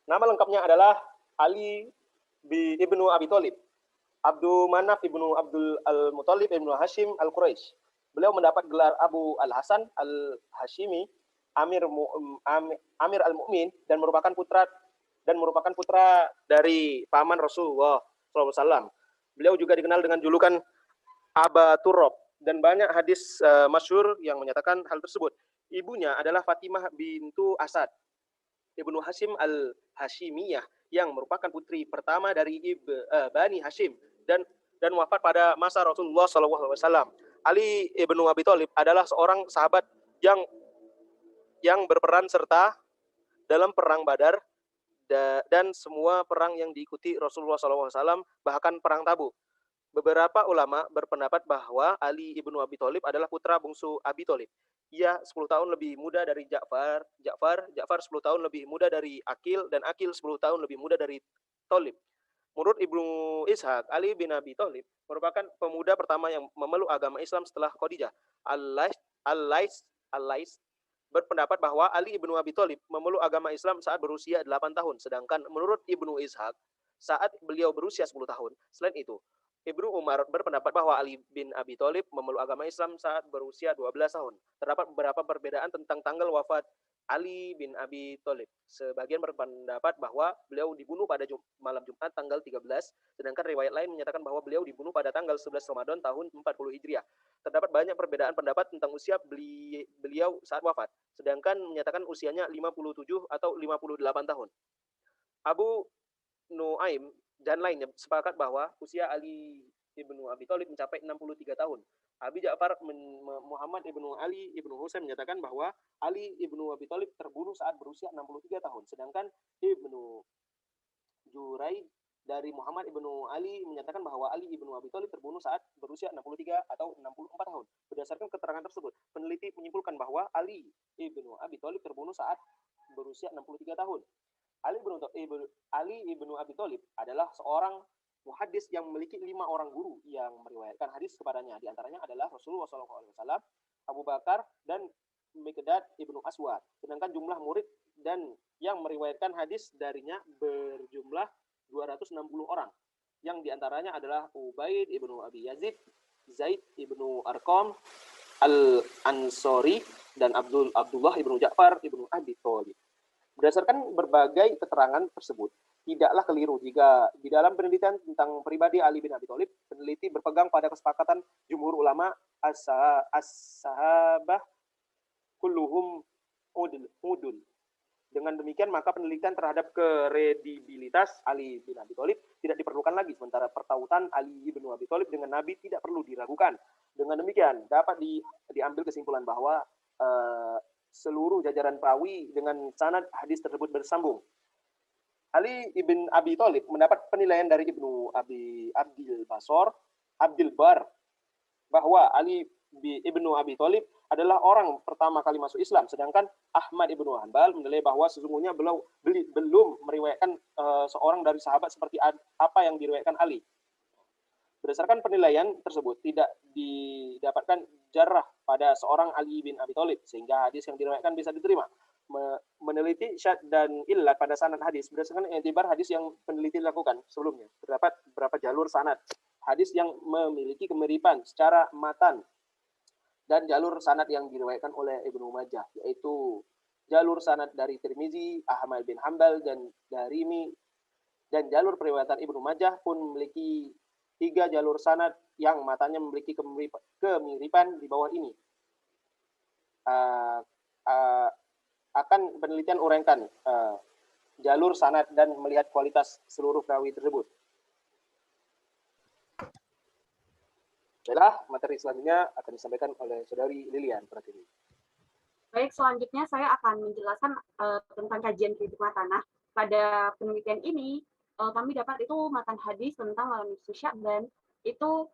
Nama lengkapnya adalah Ali ibnu Abi Thalib. Abdul Manaf ibnu Abdul Al-Muttalib ibnu Hashim Al-Quraisy. Beliau mendapat gelar Abu Al-Hasan Al-Hashimi, Amir Al-Mu'min, dan merupakan putra dan merupakan putra dari paman Rasulullah SAW. Beliau juga dikenal dengan julukan Aba Turab, dan banyak hadis masyhur yang menyatakan hal tersebut. Ibunya adalah Fatimah bintu Asad Ibnu Hashim al-Hashimiyah, yang merupakan putri pertama dari Bani Hashim, dan wafat pada masa Rasulullah SAW. Ali ibnu Abi Thalib adalah seorang sahabat yang berperan serta dalam perang Badar dan semua perang yang diikuti Rasulullah SAW, bahkan perang Tabuk. Beberapa ulama berpendapat bahwa Ali ibnu Abi Thalib adalah putra bungsu Abi Thalib. Ia 10 tahun lebih muda dari Ja'far 10 tahun lebih muda dari Akil, dan Akil 10 tahun lebih muda dari Thalib. Menurut Ibnu Ishaq, Ali bin Abi Thalib merupakan pemuda pertama yang memeluk agama Islam setelah Khadijah. Al-Lais berpendapat bahwa Ali ibnu Abi Thalib memeluk agama Islam saat berusia 8 tahun, sedangkan menurut Ibnu Ishaq saat beliau berusia 10 tahun. Selain itu, Ibnu Umar berpendapat bahwa Ali bin Abi Thalib memeluk agama Islam saat berusia 12 tahun. Terdapat beberapa perbedaan tentang tanggal wafat Ali bin Abi Thalib. Sebagian berpendapat bahwa beliau dibunuh pada malam Jumat tanggal 13, sedangkan riwayat lain menyatakan bahwa beliau dibunuh pada tanggal 11 Ramadan tahun 40 Hijriah. Terdapat banyak perbedaan pendapat tentang usia beliau saat wafat, sedangkan menyatakan usianya 57 atau 58 tahun. Abu Nuaim dan lainnya sepakat bahwa usia Ali ibnu Abi Thalib mencapai 63 tahun. Abi Ja'far Muhammad ibnu Ali ibnu Husain menyatakan bahwa Ali ibnu Abi Thalib terbunuh saat berusia 63 tahun. Sedangkan Ibnu Juraid dari Muhammad ibnu Ali menyatakan bahwa Ali ibnu Abi Thalib terbunuh saat berusia 63 atau 64 tahun. Berdasarkan keterangan tersebut, peneliti menyimpulkan bahwa Ali ibnu Abi Thalib terbunuh saat berusia 63 tahun. Ali ibnu Abi Thalib adalah seorang muhaddis yang memiliki 5 orang guru yang meriwayatkan hadis kepadanya. Di antaranya adalah Rasulullah SAW, Abu Bakar, dan Miqdad ibnu Aswad. Sedangkan jumlah murid dan yang meriwayatkan hadis darinya berjumlah 260 orang. Yang diantaranya adalah Ubaid ibnu Abi Yazid, Zaid ibnu Arqam, Al-Ansori, dan Abdullah ibnu Ja'far ibnu Abi Thalib. Berdasarkan berbagai keterangan tersebut, tidaklah keliru jika di dalam penelitian tentang pribadi Ali bin Abi Thalib, peneliti berpegang pada kesepakatan jumhur ulama as-sahabah kulluhum udul. Dengan demikian, maka penelitian terhadap kredibilitas Ali bin Abi Thalib tidak diperlukan lagi, sementara pertautan Ali bin Abi Thalib dengan Nabi tidak perlu diragukan. Dengan demikian, dapat diambil kesimpulan bahwa seluruh jajaran perawi dengan sanad hadis tersebut bersambung. Ali ibn Abi Thalib mendapat penilaian dari Ibnu Abdul Bar bahwa Ali ibnu Abi Thalib adalah orang pertama kali masuk Islam, sedangkan Ahmad ibnu Hanbal menilai bahwa sesungguhnya belum meriwayatkan seorang dari sahabat seperti apa yang diriwayatkan Ali. Berdasarkan penilaian tersebut, tidak didapatkan jarah pada seorang Ali bin Abi Thalib, sehingga hadis yang diriwayatkan bisa diterima. Meneliti syad dan illat pada sanad hadis berdasarkan i'tibar hadis yang peneliti lakukan sebelumnya. Terdapat beberapa jalur sanad hadis yang memiliki kemiripan secara matan dan jalur sanad yang diriwayatkan oleh Ibnu Majah, yaitu jalur sanad dari Tirmizi, Ahmad bin Hanbal, dan Darimi, dan jalur periwayatan Ibnu Majah pun memiliki 3 jalur sanad yang matanya memiliki kemiripan di bawah ini. Akan penelitian uraikan jalur sanad dan melihat kualitas seluruh perawi tersebut. Baiklah, materi selanjutnya akan disampaikan oleh Saudari Lilian Pratiwi. Baik, selanjutnya saya akan menjelaskan tentang kajian kritik matanah. Pada penelitian ini, kami dapat itu matan hadis tentang malam nisfu Sya'ban itu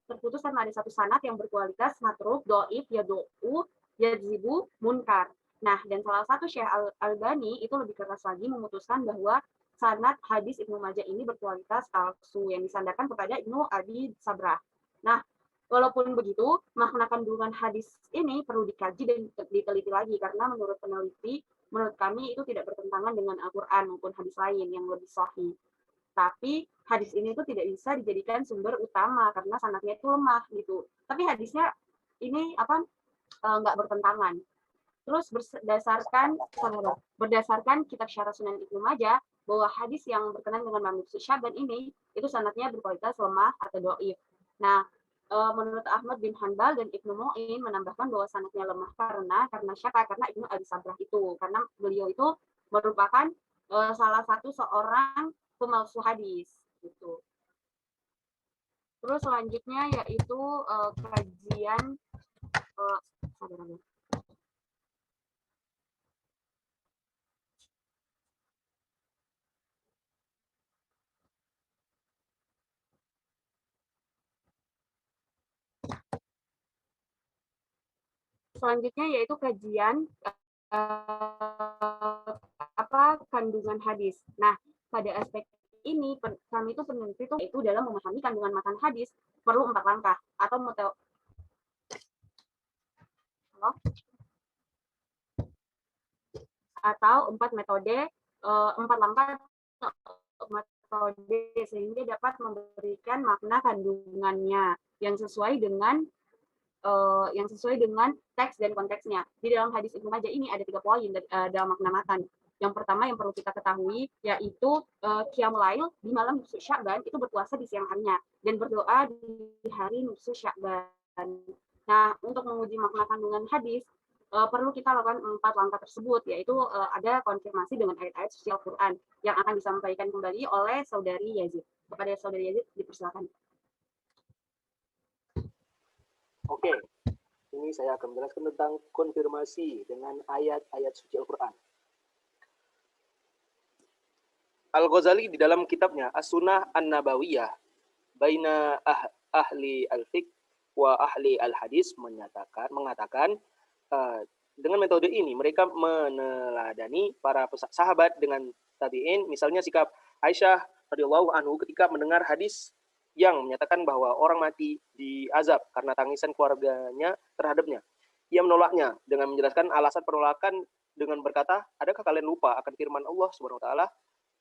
terputus karena ada satu sanad yang berkualitas matruk, doif, yadu'u, yadzibu, munkar. Nah, dan salah satu Syekh Al-Albani itu lebih keras lagi memutuskan bahwa sanad hadis Ibnu Majah ini berkualitas palsu yang disandarkan kepada Ibnu Abi Sabrah. Nah, walaupun begitu, makna kandungan hadis ini perlu dikaji dan diteliti lagi, karena menurut peneliti, menurut kami itu tidak bertentangan dengan Al-Quran maupun hadis lain yang lebih sahih. Tapi hadis ini itu tidak bisa dijadikan sumber utama karena sanadnya itu lemah gitu. Tapi hadisnya ini nggak bertentangan. Terus berdasarkan kitab Syarah Sunan Ibnu Majah, bahwa hadis yang berkenaan dengan malam nisfu Sya'ban ini itu sanadnya berkualitas lemah atau dhaif. Nah, menurut Ahmad bin Hanbal dan Ibnu Mu'in menambahkan bahwa sanadnya lemah karena siapa? Karena Ibnu Abi Sabrah itu, karena beliau itu merupakan salah satu seorang pemalsu hadis gitu. Terus selanjutnya yaitu kajian selanjutnya yaitu kajian kandungan hadis. Nah, pada aspek ini kami itu peneliti itu dalam memahami kandungan matan hadis perlu 4 langkah atau 4 metode, 4 langkah metode sehingga dapat memberikan makna kandungannya yang sesuai dengan teks dan konteksnya. Di dalam hadis Ibnu Majah ini ada 3 poin dalam makna matan. Yang pertama yang perlu kita ketahui yaitu qiyamul lail di malam nisfu Sya'ban itu berpuasa di siang harinya dan berdoa di hari nisfu Sya'ban. Nah, untuk menguji makna kandungan hadis perlu kita lakukan 4 langkah tersebut, yaitu ada konfirmasi dengan ayat-ayat suci Al-Quran yang akan disampaikan kembali oleh saudari Yazid. Kepada saudari Yazid dipersilakan. Oke, ini saya akan menjelaskan tentang konfirmasi dengan ayat-ayat suci Al-Quran. Al-Ghazali di dalam kitabnya As-Sunnah An-Nabawiyah Baina Ahli Al-Fiqh wa Ahli Al-Hadis mengatakan dengan metode ini mereka meneladani para sahabat dengan tabi'in, misalnya sikap Aisyah radhiyallahu anhu ketika mendengar hadis yang menyatakan bahwa orang mati diazab karena tangisan keluarganya terhadapnya. Ia menolaknya dengan menjelaskan alasan penolakan dengan berkata, adakah kalian lupa akan firman Allah Subhanahu wa taala?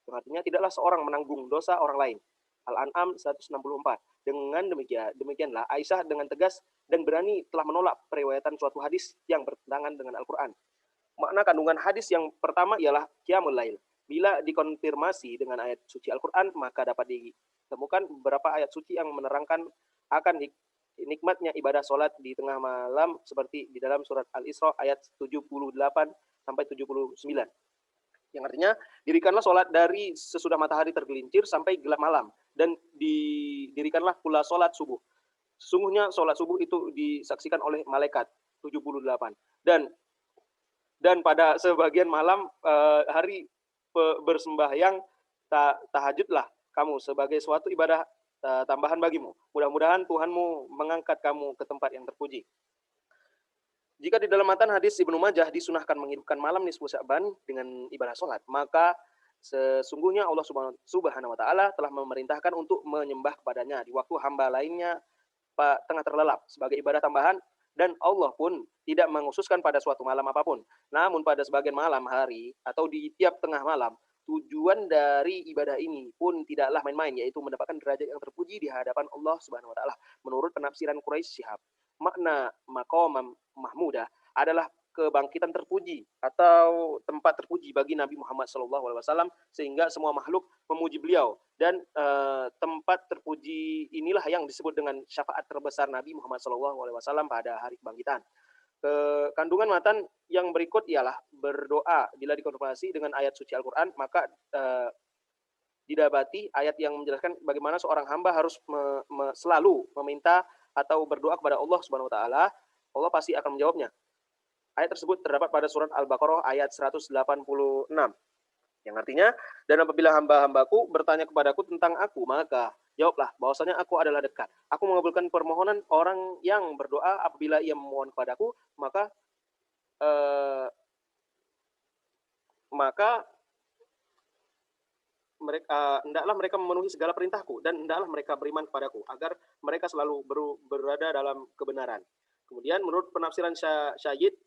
Artinya tidaklah seorang menanggung dosa orang lain. Al-An'am 164. Dengan demikianlah Aisyah dengan tegas dan berani telah menolak periwayatan suatu hadis yang bertentangan dengan Al-Quran. Makna kandungan hadis yang pertama ialah qiyamul lail. Bila dikonfirmasi dengan ayat suci Al-Quran, maka dapat ditemukan beberapa ayat suci yang menerangkan akan nikmatnya ibadah sholat di tengah malam seperti di dalam surat Al-Isra ayat 78 sampai 79. Yang artinya, dirikanlah sholat dari sesudah matahari tergelincir sampai gelap malam. Dan didirikanlah pula sholat subuh. Sesungguhnya sholat subuh itu disaksikan oleh malaikat 78. Dan pada sebagian malam hari bersembahyang tahajudlah kamu sebagai suatu ibadah tambahan bagimu. Mudah-mudahan Tuhanmu mengangkat kamu ke tempat yang terpuji. Jika di dalam matan hadis Ibnu Majah disunahkan menghidupkan malam nisfu Sya'ban dengan ibadah sholat, maka sesungguhnya Allah Subhanahu wa taala telah memerintahkan untuk menyembah kepadanya di waktu hamba lainnya tengah terlelap sebagai ibadah tambahan, dan Allah pun tidak mengkhususkan pada suatu malam apapun. Namun pada sebagian malam hari atau di tiap tengah malam, tujuan dari ibadah ini pun tidaklah main-main, yaitu mendapatkan derajat yang terpuji di hadapan Allah Subhanahu wa taala. Menurut penafsiran Quraisy Syihab, makna maqam mahmudah adalah kebangkitan terpuji atau tempat terpuji bagi Nabi Muhammad SAW, sehingga semua makhluk memuji beliau, dan tempat terpuji inilah yang disebut dengan syafaat terbesar Nabi Muhammad SAW pada hari kebangkitan. Kandungan matan yang berikut ialah berdoa bila dikonfirmasi dengan ayat suci Al-Quran, maka didapati ayat yang menjelaskan bagaimana seorang hamba harus selalu meminta atau berdoa kepada Allah Subhanahu wa taala. Allah pasti akan menjawabnya. Ayat tersebut terdapat pada surat Al-Baqarah ayat 186. Yang artinya, dan apabila hamba-hambaku bertanya kepadaku tentang aku, maka jawablah bahwasanya aku adalah dekat. Aku mengabulkan permohonan orang yang berdoa apabila ia memohon kepadaku, maka hendaklah mereka memenuhi segala perintahku, dan hendaklah mereka beriman kepadaku agar mereka selalu berada dalam kebenaran. Kemudian menurut penafsiran Syahid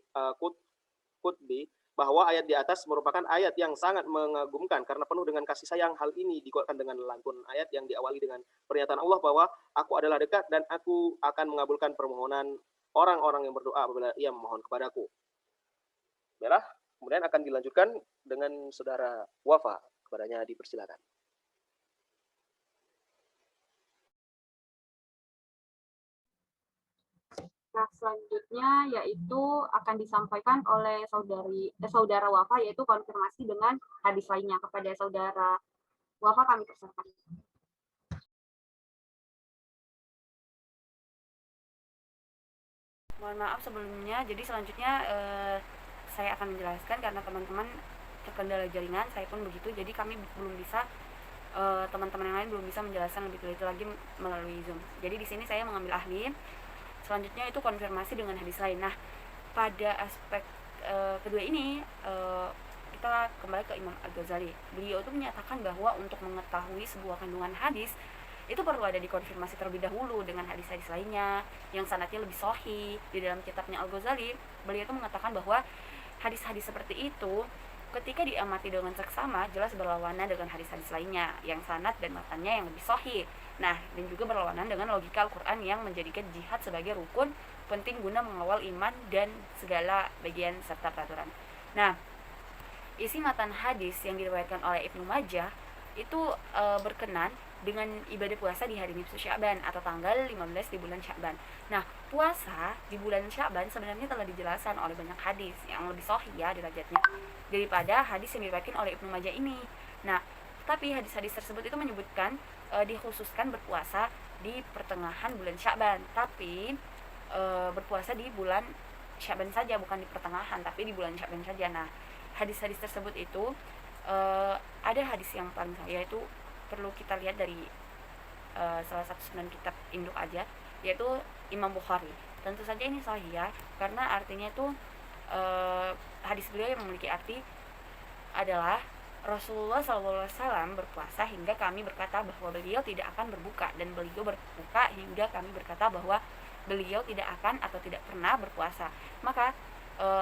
Qutbi, bahwa ayat di atas merupakan ayat yang sangat mengagumkan karena penuh dengan kasih sayang. Hal ini dikuatkan dengan lantun ayat yang diawali dengan pernyataan Allah bahwa aku adalah dekat dan aku akan mengabulkan permohonan orang-orang yang berdoa apabila ia memohon kepadaku. Baiklah, kemudian akan dilanjutkan dengan saudara Wafa, kepadanya dipersilakan. Nah, selanjutnya yaitu akan disampaikan oleh saudara Wafa, yaitu konfirmasi dengan hadis lainnya. Kepada saudara Wafa kami persilakan. Mohon maaf sebelumnya, jadi selanjutnya saya akan menjelaskan karena teman-teman terkendala jaringan, saya pun begitu, jadi kami belum bisa, teman-teman yang lain belum bisa menjelaskan lebih teliti lagi melalui Zoom. Jadi di sini saya mengambil ahli. Selanjutnya itu konfirmasi dengan hadis lain. Nah, pada aspek kedua ini kita kembali ke Imam Al-Ghazali. Beliau itu menyatakan bahwa untuk mengetahui sebuah kandungan hadis itu perlu ada dikonfirmasi terlebih dahulu dengan hadis-hadis lainnya yang sanadnya lebih sahih. Di dalam kitabnya Al-Ghazali, beliau itu mengatakan bahwa hadis-hadis seperti itu ketika diamati dengan seksama jelas berlawanan dengan hadis-hadis lainnya yang sanad dan matanya yang lebih sahih. Nah, dan juga berlawanan dengan logika Al-Quran yang menjadikan jihad sebagai rukun penting guna mengawal iman dan segala bagian serta peraturan. Nah, isi matan hadis yang diriwayatkan oleh Ibnu Majah itu berkenan dengan ibadah puasa di hari nisfu Sya'ban atau tanggal 15 di bulan Sya'ban. Nah, puasa di bulan Sya'ban sebenarnya telah dijelaskan oleh banyak hadis yang lebih sahih ya derajatnya daripada hadis yang diriwayatkan oleh Ibnu Majah ini. Nah, tapi hadis-hadis tersebut itu menyebutkan dikhususkan berpuasa di pertengahan bulan Sya'ban, tapi berpuasa di bulan Sya'ban saja, bukan di pertengahan, tapi di bulan Sya'ban saja. Nah, hadis-hadis tersebut itu ada hadis yang paling sahih, yaitu perlu kita lihat dari salah satu sunan kitab induk aja, yaitu Imam Bukhari. Tentu saja ini sahih ya, karena artinya itu hadis beliau yang memiliki arti adalah Rasulullah SAW berpuasa hingga kami berkata bahwa beliau tidak akan berbuka, dan beliau berbuka hingga kami berkata bahwa beliau tidak akan atau tidak pernah berpuasa. Maka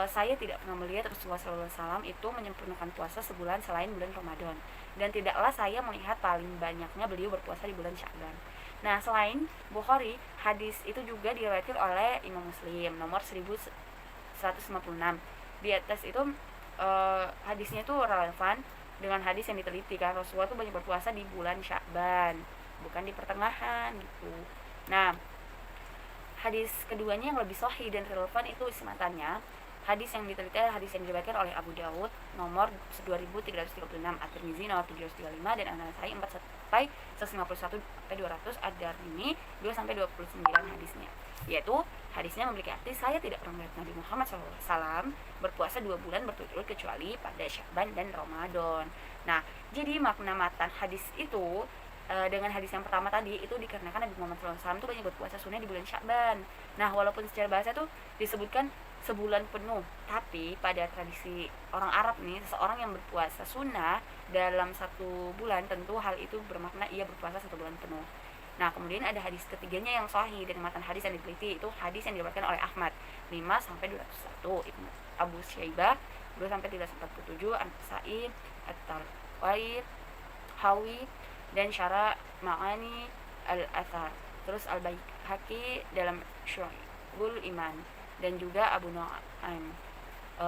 saya tidak pernah melihat Rasulullah SAW itu menyempurnakan puasa sebulan selain bulan Ramadan, dan tidaklah saya melihat paling banyaknya beliau berpuasa di bulan Sya'ban. Nah, selain Bukhari, hadis itu juga diriwayatkan oleh Imam Muslim nomor 1156. Di atas itu hadisnya itu relevan dengan hadis yang diteliti, kan Rasulullah itu banyak berpuasa di bulan Sya'ban, bukan di pertengahan gitu. Nah, hadis keduanya yang lebih sahih dan relevan itu isi matannya. Hadis yang diteliti adalah hadis yang diriwayatkan oleh Abu Dawud nomor 2336, At-Tirmizi nomor 735, dan An-Nasai 4 sampai 151 sampai 200, Ad-Darimi 2 sampai 29 hadisnya. Yaitu hadisnya memiliki arti saya tidak pernah melihat Nabi Muhammad SAW berpuasa 2 bulan berturut-turut kecuali pada Sya'ban dan Ramadan. Nah, jadi makna matan hadis itu dengan hadis yang pertama tadi itu dikarenakan Nabi Muhammad SAW itu banyak berpuasa sunnah di bulan Sya'ban. Nah, walaupun secara bahasa itu disebutkan sebulan penuh, tapi pada tradisi orang Arab nih, seseorang yang berpuasa sunnah dalam 1 bulan tentu hal itu bermakna ia berpuasa 1 bulan penuh. Nah, kemudian ada hadis ketiganya yang sahih dari matan hadis yang diteliti, itu hadis yang diriwayatkan oleh Ahmad 5 sampai 201, Ibnu Abu Syaibah 2 sampai 347, An-Nasai, At-Tarwair, Hawi, dan Syara Ma'ani Al-Athar, terus Al-Baihaqi dalam Syu'abul Iman, dan juga Abu Nu'aim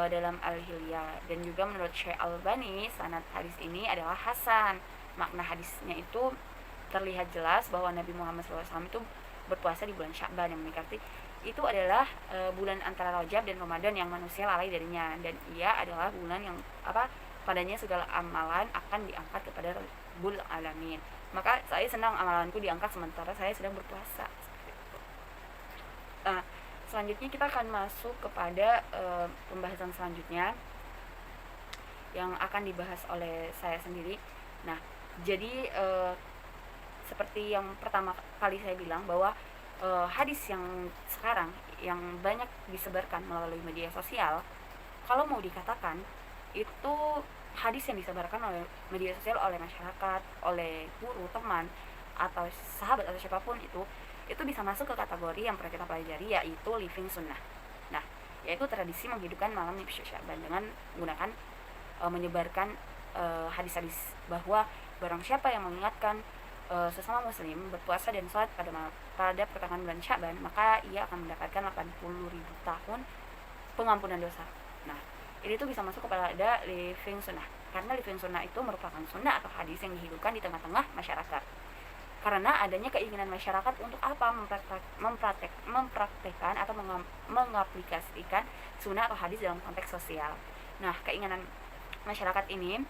dalam Al-Hilyah. Dan juga menurut Syekh Al-Albani sanad hadis ini adalah hasan. Makna hadisnya itu terlihat jelas bahwa Nabi Muhammad SAW itu berpuasa di bulan Sya'ban, yang memiliki itu adalah bulan antara Rajab dan Ramadan yang manusia lalai darinya, dan ia adalah bulan yang padanya segala amalan akan diangkat kepada Rabbul Alamin. Maka saya senang amalanku diangkat sementara saya sedang berpuasa. Selanjutnya kita akan masuk kepada pembahasan selanjutnya yang akan dibahas oleh saya sendiri. Nah, jadi seperti yang pertama kali saya bilang bahwa hadis yang sekarang yang banyak disebarkan melalui media sosial, kalau mau dikatakan itu hadis yang disebarkan oleh media sosial, oleh masyarakat, oleh guru, teman, atau sahabat atau siapapun itu bisa masuk ke kategori yang pernah kita pelajari, yaitu living sunnah. Nah, yaitu tradisi menghidupkan malam nisfu Sya'ban dengan menggunakan menyebarkan hadis-hadis bahwa barang siapa yang mengingatkan sesama muslim berpuasa dan sholat pada pertengahan bulan Sya'ban, maka ia akan mendapatkan 80.000 tahun pengampunan dosa. Nah, ini tuh bisa masuk kepada living sunnah, karena living sunnah itu merupakan sunnah atau hadis yang dihidupkan di tengah-tengah masyarakat. Karena adanya keinginan masyarakat untuk apa? Mempraktekkan atau mengaplikasikan sunnah atau hadis dalam konteks sosial. Nah, keinginan masyarakat ini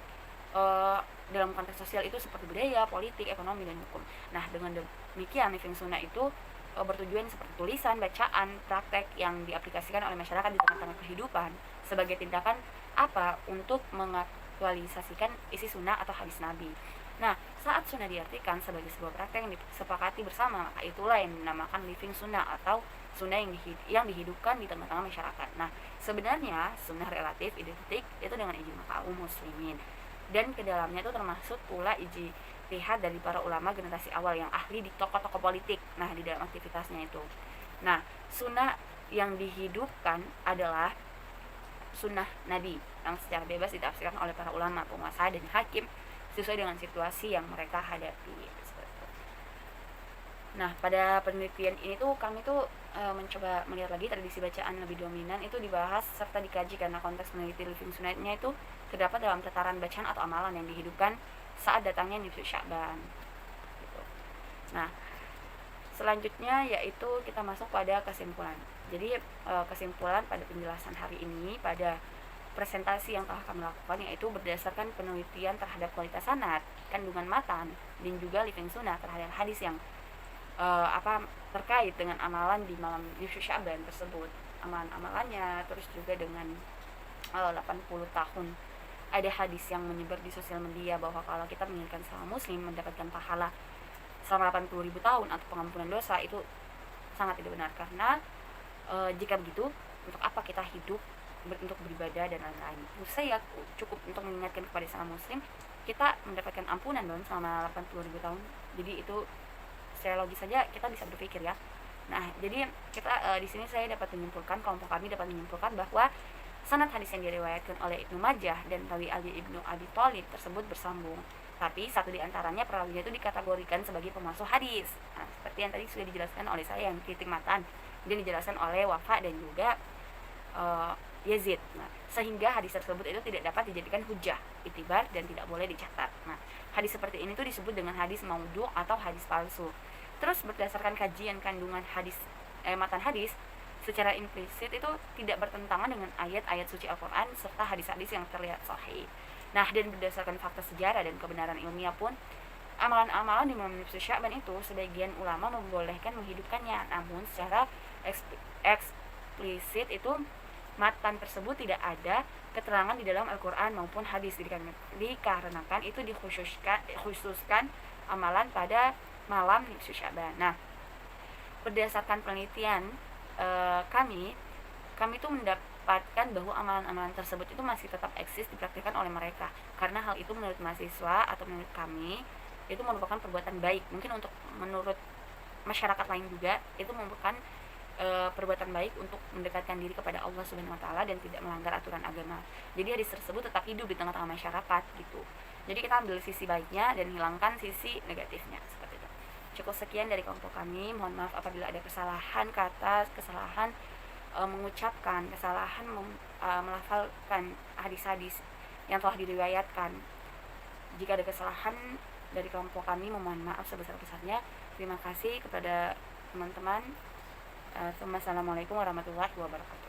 dalam konteks sosial itu seperti budaya, politik, ekonomi, dan hukum. Nah, dengan demikian living sunnah itu bertujuan seperti tulisan, bacaan, praktek yang diaplikasikan oleh masyarakat di tengah-tengah kehidupan sebagai tindakan apa? Untuk mengaktualisasikan isi sunnah atau hadis Nabi. Nah, saat sunnah diartikan sebagai sebuah praktek yang disepakati bersama, maka itulah yang dinamakan living sunnah atau sunnah yang dihidupkan di tengah-tengah masyarakat. Nah, sebenarnya sunnah relatif identik itu dengan ijma kaum muslimin, dan ke dalamnya itu termasuk pula ijtihad dari para ulama generasi awal yang ahli di tokoh-tokoh politik. Nah, di dalam aktivitasnya itu. Nah, sunnah yang dihidupkan adalah sunnah Nabi yang secara bebas ditafsirkan oleh para ulama, penguasa, dan hakim sesuai dengan situasi yang mereka hadapi. Nah, pada penelitian ini tuh kami tuh mencoba melihat lagi tradisi bacaan lebih dominan itu dibahas serta dikaji, karena konteks peneliti living sunnahnya itu terdapat dalam tataran bacaan atau amalan yang dihidupkan saat datangnya nisfu Sya'ban gitu. Nah, selanjutnya yaitu kita masuk pada kesimpulan. Jadi kesimpulan pada penjelasan hari ini pada presentasi yang telah kami lakukan yaitu berdasarkan penelitian terhadap kualitas sanad, kandungan matan, dan juga living sunnah terhadap hadis yang terkait dengan amalan di malam nisfu Sya'ban tersebut, amalan-amalannya, terus juga dengan 80 tahun ada hadis yang menyebar di sosial media bahwa kalau kita menginginkan sama muslim mendapatkan pahala selama 80.000 tahun atau pengampunan dosa, itu sangat tidak benar. Karena jika begitu, untuk apa kita hidup untuk beribadah dan lain-lain? Saya cukup untuk mengingatkan kepada sama muslim, kita mendapatkan ampunan dong selama 80.000 tahun. Jadi itu secara logis saja kita bisa berpikir ya. Nah, jadi kita di sini saya dapat menyimpulkan, kelompok kami dapat menyimpulkan bahwa sanad hadis yang diriwayatkan oleh Ibnu Majah dan rawi Ali Ibnu Abi Thalib tersebut bersambung. Tapi satu di antaranya perawinya itu dikategorikan sebagai pemalsu hadis. Nah, seperti yang tadi sudah dijelaskan oleh saya yang kritik matan, dan dijelaskan oleh Wafa dan juga Yazid. Nah, sehingga hadis tersebut itu tidak dapat dijadikan hujah, itibar, dan tidak boleh dicatat. Nah, hadis seperti ini tuh disebut dengan hadis maudhu atau hadis palsu. Terus berdasarkan kajian kandungan hadis matan hadis secara implisit itu tidak bertentangan dengan ayat-ayat suci Al-Quran serta hadis-hadis yang terlihat sahih. Nah, dan berdasarkan fakta sejarah dan kebenaran ilmiah pun, amalan-amalan di malam nisfu Sya'ban itu sebagian ulama membolehkan menghidupkannya, namun secara eksplisit itu matan tersebut tidak ada keterangan di dalam Al-Quran maupun hadis, dikarenakan itu dikhususkan amalan pada malam nisfu Sya'ban. Nah, berdasarkan penelitian kami tuh mendapatkan bahwa amalan-amalan tersebut itu masih tetap eksis dipraktikkan oleh mereka, karena hal itu menurut mahasiswa atau menurut kami itu merupakan perbuatan baik. Mungkin untuk menurut masyarakat lain juga itu merupakan perbuatan baik untuk mendekatkan diri kepada Allah Subhanahu wa taala dan tidak melanggar aturan agama. Jadi hadis tersebut tetap hidup di tengah-tengah masyarakat gitu. Jadi kita ambil sisi baiknya dan hilangkan sisi negatifnya, seperti itu. Cukup sekian dari kelompok kami. Mohon maaf apabila ada kesalahan kata, kesalahan mengucapkan, kesalahan melafalkan hadis-hadis yang telah diriwayatkan. Jika ada kesalahan dari kelompok kami, memohon maaf sebesar-besarnya. Terima kasih kepada teman-teman. Assalamualaikum warahmatullahi wabarakatuh.